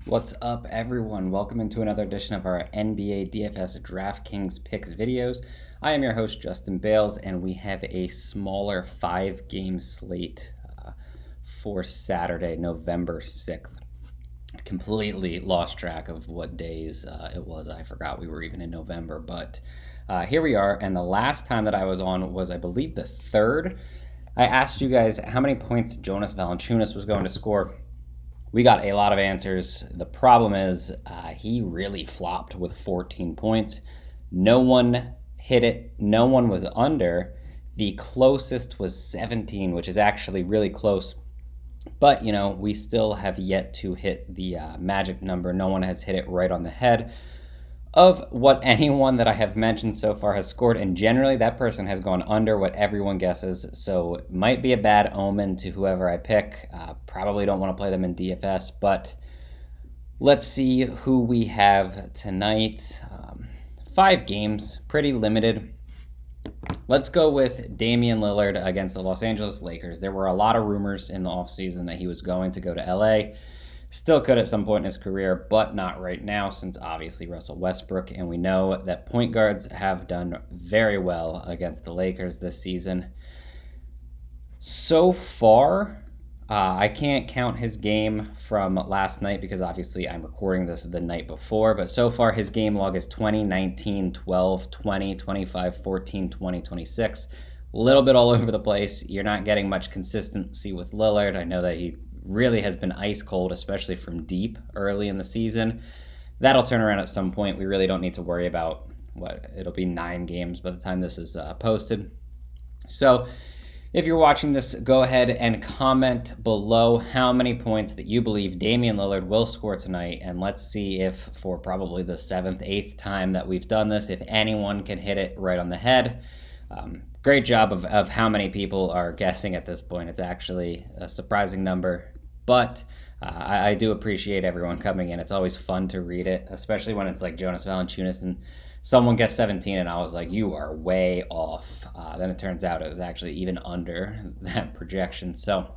What's up, everyone? Welcome into another edition of our NBA DFS DraftKings Picks videos. I am your host, Justin Bales, and we have a smaller 5-game slate for Saturday, November 6th. Completely lost track of what days it was. I forgot we were even in November, but here we are. And the last time that I was on was, I believe, the 3rd. I asked you guys how many points Jonas Valanciunas was going to score. We got a lot of answers. The problem is he really flopped with 14 points. No one hit it. No one was under. The closest was 17, which is actually really close. But, we still have yet to hit the magic number. No one has hit it right on the head of what anyone that I have mentioned so far has scored, and generally that person has gone under what everyone guesses, so it might be a bad omen to whoever I pick. Probably don't want to play them in DFS, but let's see who we have tonight. 5 games, pretty limited. Let's go with Damian Lillard against the Los Angeles Lakers. There were a lot of rumors in the offseason that he was going to go to LA. Still could at some point in his career, but not right now, since obviously Russell Westbrook, and we know that point guards have done very well against the Lakers this season. So far, I can't count his game from last night because obviously I'm recording this the night before, but so far his game log is 20, 19, 12, 20, 25, 14, 20, 26. A little bit all over the place. You're not getting much consistency with Lillard. I know that he really has been ice cold, especially from deep early in the season. That'll turn around at some point. We really don't need to worry about it'll be 9 games by the time this is posted. So if you're watching this, go ahead and comment below how many points that you believe Damian Lillard will score tonight, and let's see if for probably the 7th, 8th time that we've done this, if anyone can hit it right on the head. Great job of how many people are guessing at this point. It's actually a surprising number, but I do appreciate everyone coming in. It's always fun to read it, especially when it's like Jonas Valanciunas and someone guessed 17 and I was like, you are way off. Then it turns out it was actually even under that projection. So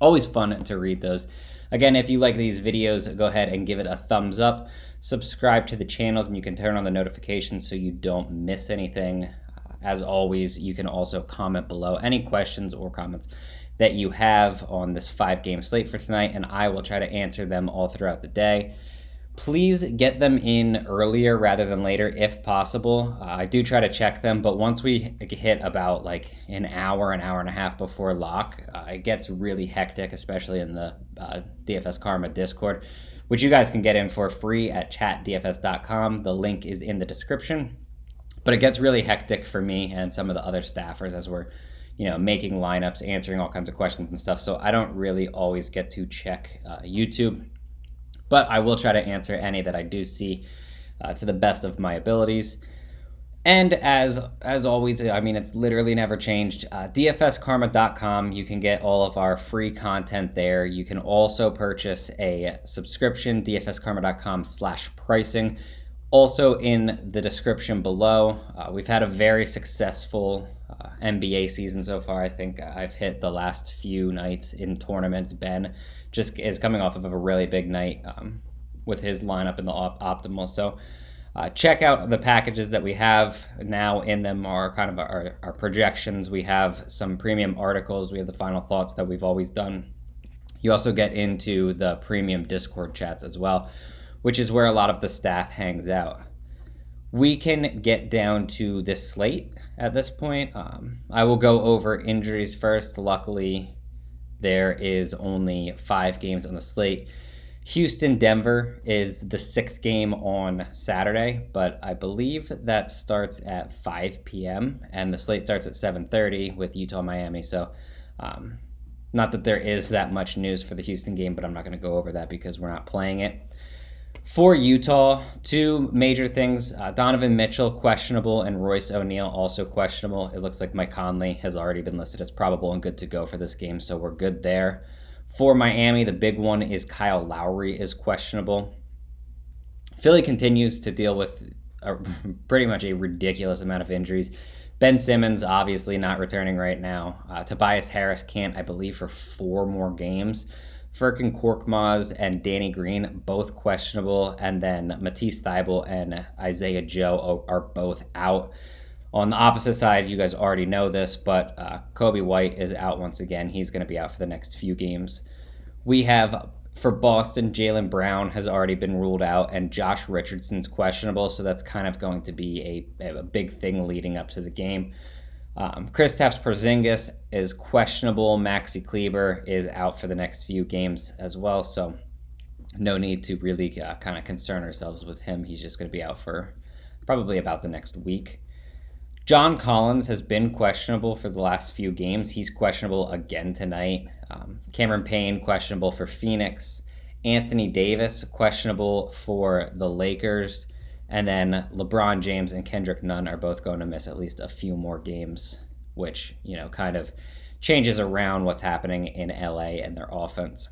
always fun to read those. Again, if you like these videos, go ahead and give it a thumbs up. Subscribe to the channels and you can turn on the notifications so you don't miss anything. As always, you can also comment below any questions or comments that you have on this 5-game slate for tonight, and I will try to answer them all throughout the day. Please get them in earlier rather than later if possible. I do try to check them, but once we hit about like an hour and a half before lock, it gets really hectic, especially in the DFS Karma Discord, which you guys can get in for free at chatdfs.com. The link is in the description. But it gets really hectic for me and some of the other staffers as we're, making lineups, answering all kinds of questions and stuff. So I don't really always get to check YouTube, but I will try to answer any that I do see to the best of my abilities. And as always, it's literally never changed. DFSkarma.com, you can get all of our free content there. You can also purchase a subscription, dfskarma.com/pricing. Also in the description below, we've had a very successful NBA season so far. I think I've hit the last few nights in tournaments. Ben just is coming off of a really big night with his lineup in the optimal. So check out the packages that we have now in them are kind of our projections. We have some premium articles. We have the final thoughts that we've always done. You also get into the premium Discord chats as well, which is where a lot of the staff hangs out. We can get down to this slate at this point. I will go over injuries first. Luckily, there is only 5 games on the slate. Houston-Denver is the 6th game on Saturday, but I believe that starts at 5 p.m., and the slate starts at 7:30 with Utah-Miami. So not that there is that much news for the Houston game, but I'm not going to go over that because we're not playing it. For Utah, 2 major things. Donovan Mitchell, questionable, and Royce O'Neal, also questionable. It looks like Mike Conley has already been listed as probable and good to go for this game, so we're good there. For Miami, the big one is Kyle Lowry is questionable. Philly continues to deal with pretty much a ridiculous amount of injuries. Ben Simmons, obviously not returning right now. Tobias Harris can't, I believe, for 4 more games. Furkan Korkmaz and Danny Green, both questionable. And then Matisse Thybulle and Isaiah Joe are both out. On the opposite side, you guys already know this, but Kobe White is out once again. He's going to be out for the next few games. We have, for Boston, Jaylen Brown has already been ruled out, and Josh Richardson's questionable, so that's kind of going to be a big thing leading up to the game. Kristaps Porzingis is questionable. Maxi Kleber is out for the next few games as well, so no need to really kind of concern ourselves with him. He's just going to be out for probably about the next week. John Collins has been questionable for the last few games. He's questionable again tonight. Cameron Payne, questionable for Phoenix. Anthony Davis, questionable for the Lakers. And then LeBron James and Kendrick Nunn are both going to miss at least a few more games, which, kind of changes around what's happening in LA and their offense.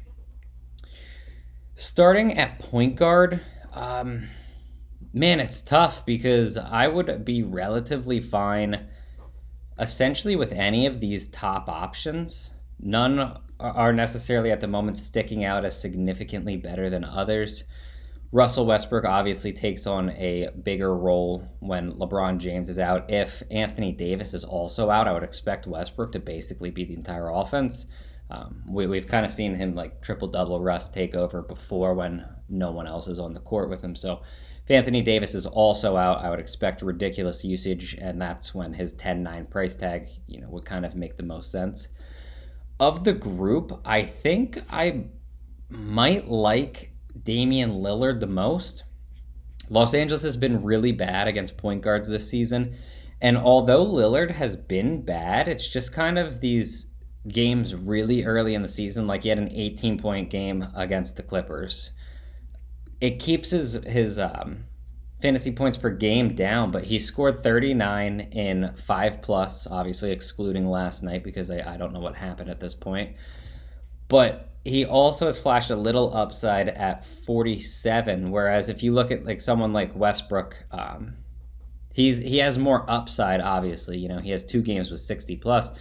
Starting at point guard, man, it's tough because I would be relatively fine essentially with any of these top options. None are necessarily at the moment sticking out as significantly better than others. Russell Westbrook obviously takes on a bigger role when LeBron James is out. If Anthony Davis is also out, I would expect Westbrook to basically be the entire offense. We've kind of seen him like triple-double Russ take over before when no one else is on the court with him. So if Anthony Davis is also out, I would expect ridiculous usage, and that's when his 10-9 price tag, would kind of make the most sense. Of the group, I think I might like Damian Lillard the most. Los Angeles has been really bad against point guards this season, and although Lillard has been bad, it's just kind of these games really early in the season, like he had an 18-point game against the Clippers. It keeps his fantasy points per game down, but he scored 39 in 5+, obviously excluding last night because I don't know what happened at this point. But he also has flashed a little upside at 47, whereas if you look at like someone like Westbrook, he has more upside, obviously. He has 2 games with 60+,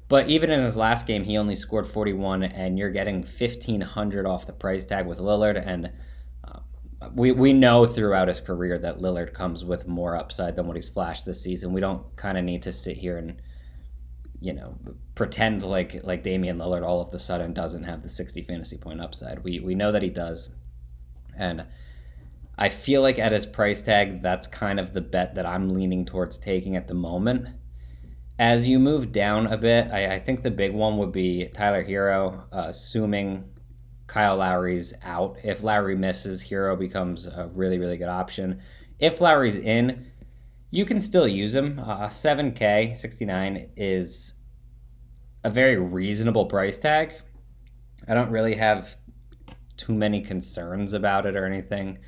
but even in his last game, he only scored 41, and you're getting $1,500 off the price tag with Lillard, and we know throughout his career that Lillard comes with more upside than what he's flashed this season. We don't kind of need to sit here and pretend like Damian Lillard all of a sudden doesn't have the 60 fantasy point upside. We know that he does. And I feel like at his price tag, that's kind of the bet that I'm leaning towards taking at the moment. As you move down a bit, I think the big one would be Tyler Herro, assuming Kyle Lowry's out. If Lowry misses, Herro becomes a really, really good option. If Lowry's in, you can still use him. 7K, 69 is a very reasonable price tag. I don't really have too many concerns about it or anything.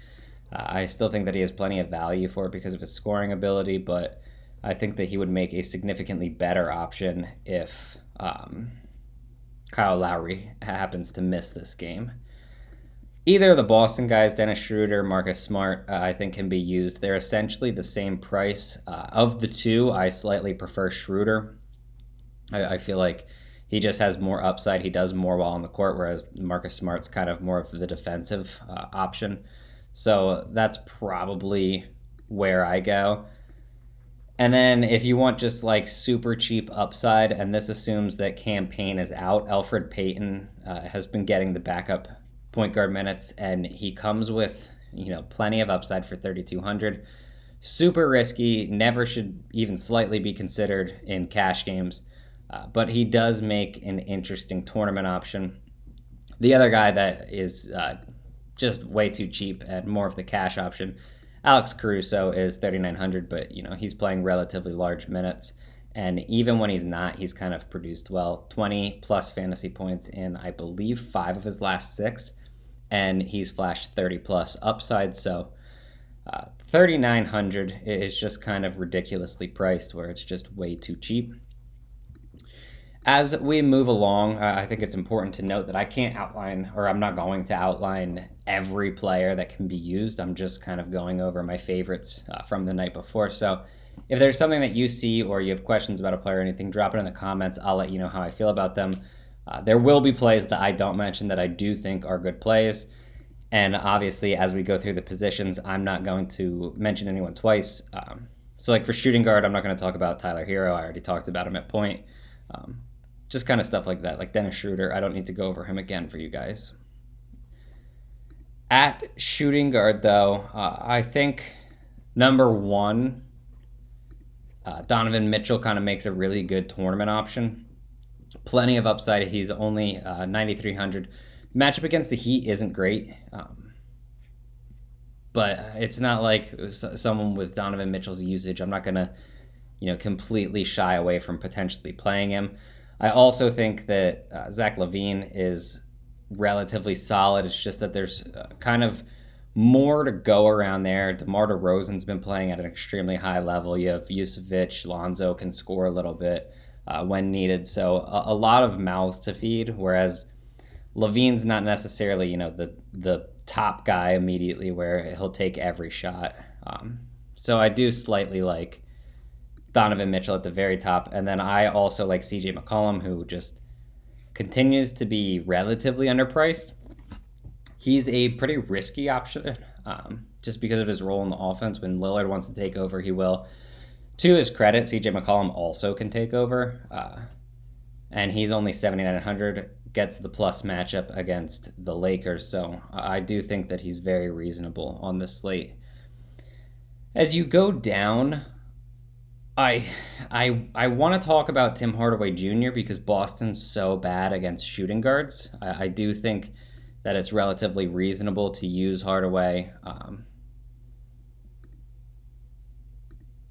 I still think that he has plenty of value for it because of his scoring ability, but I think that he would make a significantly better option if Kyle Lowry happens to miss this game. Either of the Boston guys, Dennis Schroeder, Marcus Smart, I think can be used. They're essentially the same price. Of the two, I slightly prefer Schroeder. I feel like he just has more upside. He does more while on the court, whereas Marcus Smart's kind of more of the defensive option. So that's probably where I go. And then if you want just like super cheap upside, and this assumes that Cam Payne is out, Elfrid Payton has been getting the backup point guard minutes, and he comes with plenty of upside for 3,200. Super risky, never should even slightly be considered in cash games, but he does make an interesting tournament option. The other guy that is just way too cheap and more of the cash option, Alex Caruso, is 3,900, but he's playing relatively large minutes, and even when he's not, he's kind of produced well. 20 plus fantasy points in, I believe, 5 of his last 6, and he's flashed 30 plus upside. So 3,900 is just kind of ridiculously priced, where it's just way too cheap. As we move along, I think it's important to note that I can't outline, or I'm not going to outline every player that can be used. I'm just kind of going over my favorites from the night before. So if there's something that you see or you have questions about a player or anything, drop it in the comments. I'll let you know how I feel about them. There will be plays that I don't mention that I do think are good plays. And obviously, as we go through the positions, I'm not going to mention anyone twice. So like for shooting guard, I'm not going to talk about Tyler Herro. I already talked about him at point. Just kind of stuff like that. Like Dennis Schroeder, I don't need to go over him again for you guys. At shooting guard, though, I think number one, Donovan Mitchell kind of makes a really good tournament option. Plenty of upside. He's only 9,300. Matchup against the Heat isn't great, but it's not like someone with Donovan Mitchell's usage. I'm not going to, completely shy away from potentially playing him. I also think that Zach LaVine is relatively solid. It's just that there's kind of more to go around there. DeMar DeRozan's been playing at an extremely high level. You have Vucevic, Lonzo can score a little bit when needed. So a lot of mouths to feed, whereas LaVine's not necessarily, the top guy immediately where he'll take every shot. So I do slightly like Donovan Mitchell at the very top. And then I also like CJ McCollum, who just continues to be relatively underpriced. He's a pretty risky option just because of his role in the offense. When Lillard wants to take over, he will. To his credit, CJ McCollum also can take over. And he's only 7,900, gets the plus matchup against the Lakers. So I do think that he's very reasonable on this slate. As you go down, I want to talk about Tim Hardaway Jr. because Boston's so bad against shooting guards. I do think that it's relatively reasonable to use Hardaway.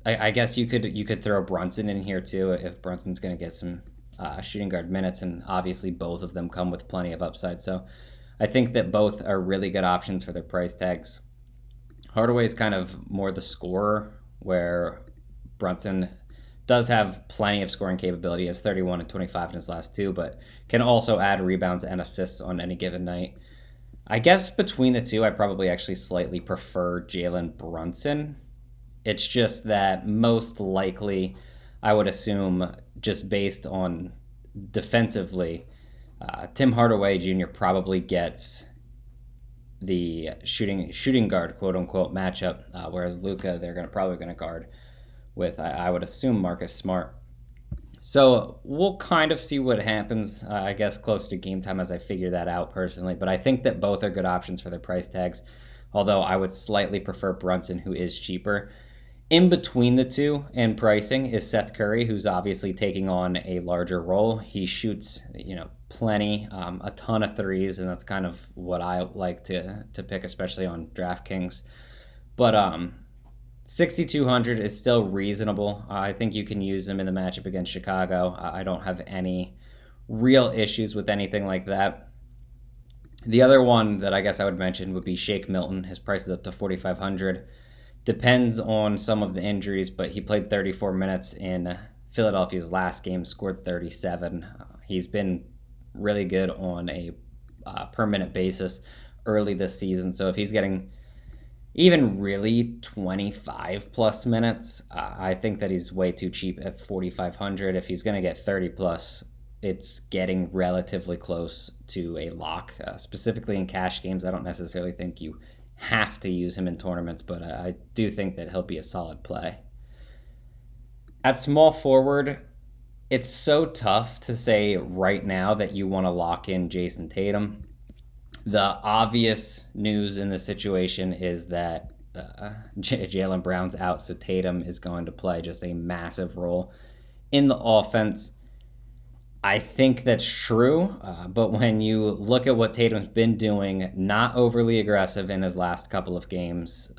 I guess you could throw Brunson in here too if Brunson's going to get some shooting guard minutes, and obviously both of them come with plenty of upside. So I think that both are really good options for their price tags. Hardaway is kind of more the scorer, where Brunson does have plenty of scoring capability. He has 31 and 25 in his last two, but can also add rebounds and assists on any given night. I guess between the two, I probably actually slightly prefer Jalen Brunson. It's just that most likely, I would assume, just based on defensively, Tim Hardaway Jr. probably gets the shooting guard, quote unquote, matchup, whereas Luka, they're probably going to guard with, I would assume, Marcus Smart. So we'll kind of see what happens, I guess, closer to game time as I figure that out personally. But I think that both are good options for their price tags, although I would slightly prefer Brunson, who is cheaper. In between the two in pricing is Seth Curry, who's obviously taking on a larger role. He shoots, plenty, a ton of threes, and that's kind of what I like to pick, especially on DraftKings. But 6,200 is still reasonable. I think you can use him in the matchup against Chicago. I don't have any real issues with anything like that. The other one that I guess I would mention would be Shake Milton. His price is up to 4,500. Depends on some of the injuries, but he played 34 minutes in Philadelphia's last game, scored 37. He's been really good on a per minute basis early this season. So if he's getting even really 25 plus minutes, I think that he's way too cheap at 4,500. If he's going to get 30 plus, it's getting relatively close to a lock, specifically in cash games. I don't necessarily think you have to use him in tournaments, but I do think that he'll be a solid play. At small forward, it's so tough to say right now that you want to lock in Jayson Tatum. The obvious news in this situation is that Jaylen Brown's out, so Tatum is going to play just a massive role in the offense. I think that's true, but when you look at what Tatum's been doing, not overly aggressive in his last couple of games.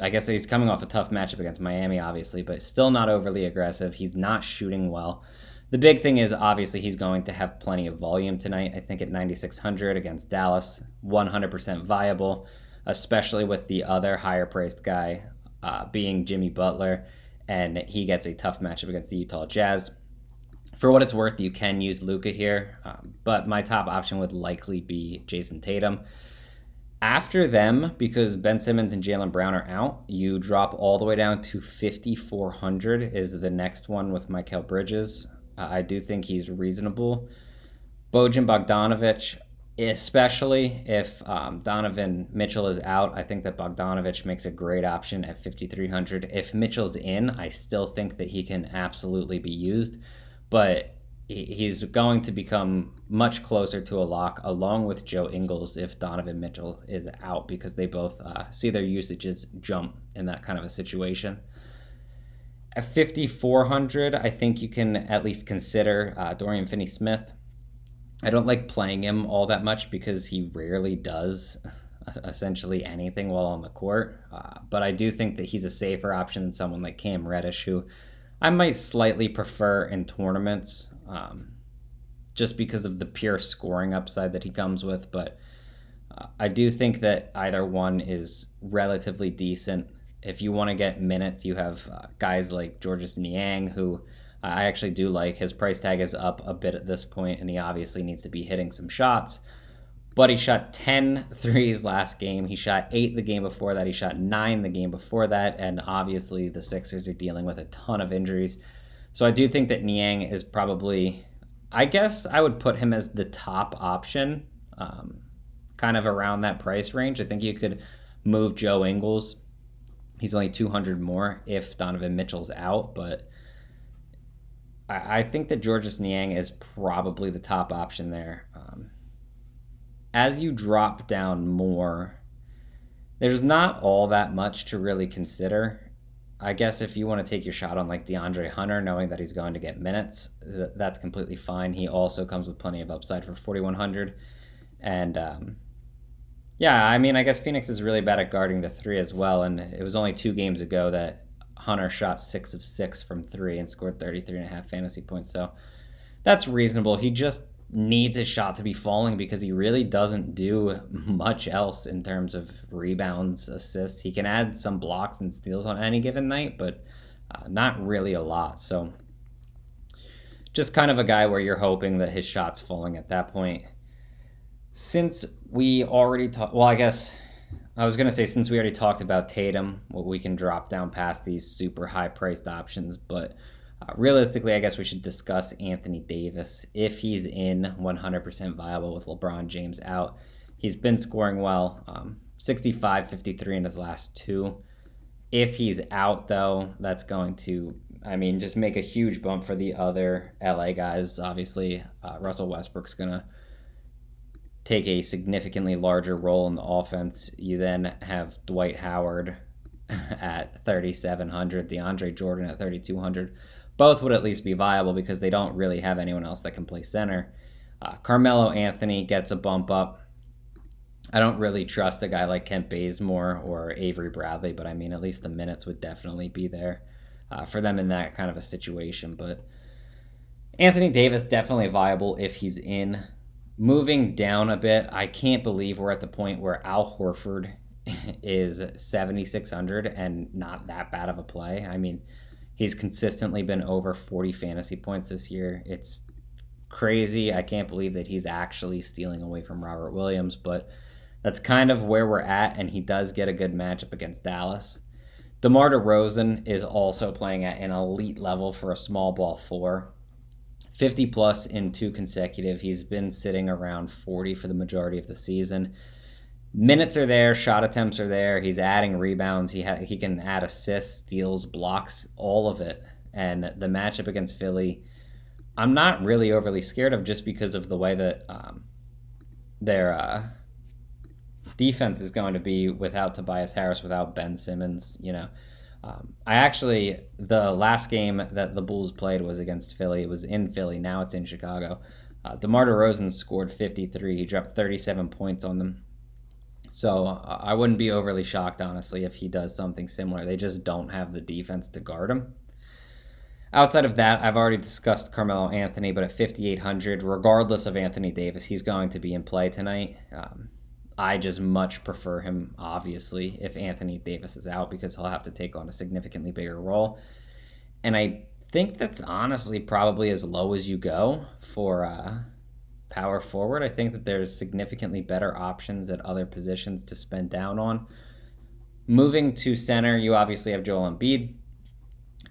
I guess he's coming off a tough matchup against Miami, obviously, but still not overly aggressive. He's not shooting well. The big thing is, obviously, he's going to have plenty of volume tonight. I think at 9,600 against Dallas, 100% viable, especially with the other higher-priced guy being Jimmy Butler, and he gets a tough matchup against the Utah Jazz. For what it's worth, you can use Luka here, but my top option would likely be Jayson Tatum. After them, because Ben Simmons and Jaylen Brown are out, you drop all the way down to 5,400 is the next one with Mikal Bridges. I do think he's reasonable. Bojan Bogdanovic, especially if Donovan Mitchell is out, I think that Bogdanovic makes a great option at 5,300. If Mitchell's in, I still think that he can absolutely be used, but he's going to become much closer to a lock along with Joe Ingles if Donovan Mitchell is out, because they both see their usages jump in that kind of a situation. At 5,400, I think you can at least consider Dorian Finney-Smith. I don't like playing him all that much because he rarely does essentially anything while on the court. But I do think that he's a safer option than someone like Cam Reddish, who I might slightly prefer in tournaments just because of the pure scoring upside that he comes with. But I do think that either one is relatively decent. If you want to get minutes, you have guys like Georges Niang, who I actually do like. His price tag is up a bit at this point, and he obviously needs to be hitting some shots. But he shot 10 threes last game. He shot 8 the game before that. He shot 9 the game before that. And obviously the Sixers are dealing with a ton of injuries. So I do think that Niang is probably, I guess I would put him as the top option, kind of around that price range. I think you could move Joe Ingles. He's only 200 more if Donovan Mitchell's out, but I think that Georges Niang is probably the top option there. As you drop down more, there's not all that much to really consider. I guess if you want to take your shot on like DeAndre Hunter, knowing that he's going to get minutes, that's completely fine. He also comes with plenty of upside for 4,100. And yeah, I mean, I guess Phoenix is really bad at guarding the three as well. And it was only 2 games ago that Hunter shot 6 of 6 from 3 and scored 33.5 fantasy points. So that's reasonable. He just needs his shot to be falling because he really doesn't do much else in terms of rebounds, assists. He can add some blocks and steals on any given night, but not really a lot. So just kind of a guy where you're hoping that his shot's falling at that point. Since we already talked, well, I guess I was going to say since we already talked about Tatum, well, we can drop down past these super high-priced options, but realistically, I guess we should discuss Anthony Davis. If he's in 100% viable with LeBron James out, he's been scoring well, 65, 53 in his last 2. If he's out, though, that's going to, I mean, just make a huge bump for the other LA guys. Obviously, Russell Westbrook's going to take a significantly larger role in the offense. You then have Dwight Howard at 3,700, DeAndre Jordan at 3,200. Both would at least be viable because they don't really have anyone else that can play center. Carmelo Anthony gets a bump up. I don't really trust a guy like Kent Bazemore or Avery Bradley, but I mean, at least the minutes would definitely be there for them in that kind of a situation. But Anthony Davis definitely viable if he's in. Moving down a bit, I can't believe we're at the point where Al Horford is 7,600 and not that bad of a play. I mean, he's consistently been over 40 fantasy points this year. It's crazy. I can't believe that he's actually stealing away from Robert Williams, but that's kind of where we're at, and he does get a good matchup against Dallas. DeMar DeRozan is also playing at an elite level for a small ball 4. 50 plus in 2 consecutive. He's been sitting around 40 for the majority of the season. Minutes are there, shot attempts are there. He's adding rebounds. He can add assists, steals, blocks, all of it. And the matchup against Philly, I'm not really overly scared of just because of the way that their defense is going to be without Tobias Harris, without Ben Simmons, you know. The last game that the Bulls played was against Philly. It was in Philly. Now it's in Chicago. DeMar DeRozan scored 53. He dropped 37 points on them. So I wouldn't be overly shocked, honestly, if he does something similar. They just don't have the defense to guard him. Outside of that, I've already discussed Carmelo Anthony, but at 5,800, regardless of Anthony Davis, he's going to be in play tonight. I just much prefer him, obviously, if Anthony Davis is out because he'll have to take on a significantly bigger role. And I think that's honestly probably as low as you go for power forward. I think that there's significantly better options at other positions to spend down on. Moving to center, you obviously have Joel Embiid.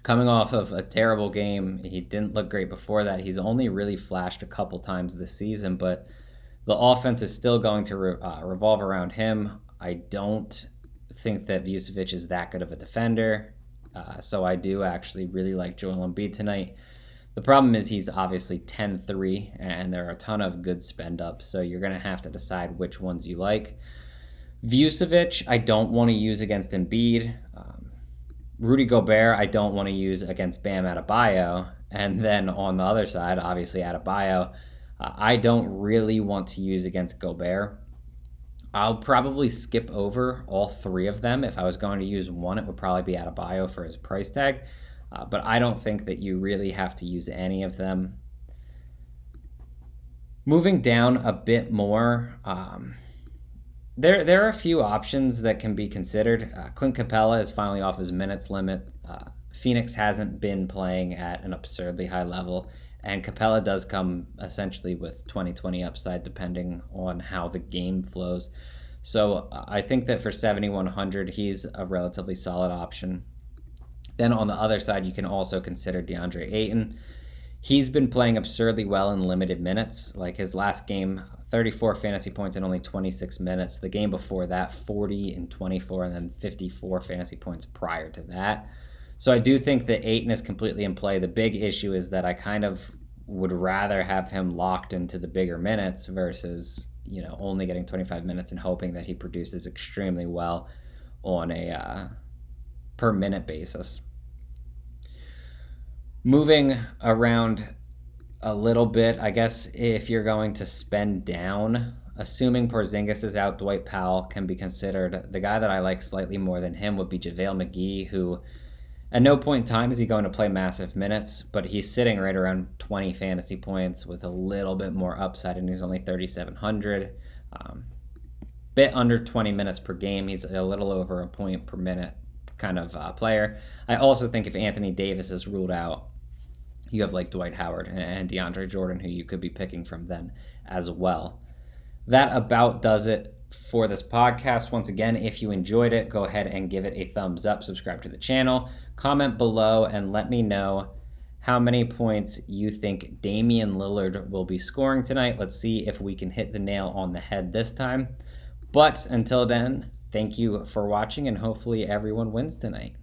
coming off of a terrible game. He didn't look great before that. He's only really flashed a couple times this season, but the offense is still going to revolve around him. I don't think that Vucevic is that good of a defender, so I do actually really like Joel Embiid tonight. The problem is he's obviously 10-3, and there are a ton of good spend ups, so you're going to have to decide which ones you like. Vucevic, I don't want to use against Embiid. Rudy Gobert, I don't want to use against Bam Adebayo. And then on the other side, obviously Adebayo, I don't really want to use against Gobert. I'll probably skip over all three of them. If I was going to use one, it would probably be Adebayo for his price tag. But I don't think that you really have to use any of them. Moving down a bit more, there are a few options that can be considered. Clint Capella is finally off his minutes limit. Phoenix hasn't been playing at an absurdly high level, and Capella does come essentially with 20/20 upside depending on how the game flows. So I think that for 7,100, he's a relatively solid option. Then on the other side, you can also consider DeAndre Ayton. He's been playing absurdly well in limited minutes. Like his last game, 34 fantasy points in only 26 minutes. The game before that, 40 and 24, and then 54 fantasy points prior to that. So I do think that Ayton is completely in play. The big issue is that I kind of would rather have him locked into the bigger minutes versus, only getting 25 minutes and hoping that he produces extremely well on a per minute basis. Moving around a little bit, I guess if you're going to spend down, assuming Porzingis is out, Dwight Powell can be considered. The guy that I like slightly more than him would be JaVale McGee, who at no point in time is he going to play massive minutes, but he's sitting right around 20 fantasy points with a little bit more upside, and he's only 3,700. Bit under 20 minutes per game. He's a little over a point per minute kind of player. I also think if Anthony Davis is ruled out, you have like Dwight Howard and DeAndre Jordan, who you could be picking from then as well. That about does it for this podcast. Once again, if you enjoyed it, go ahead and give it a thumbs up, subscribe to the channel, comment below, and let me know how many points you think Damian Lillard will be scoring tonight. Let's see if we can hit the nail on the head this time. But until then, thank you for watching, and hopefully everyone wins tonight.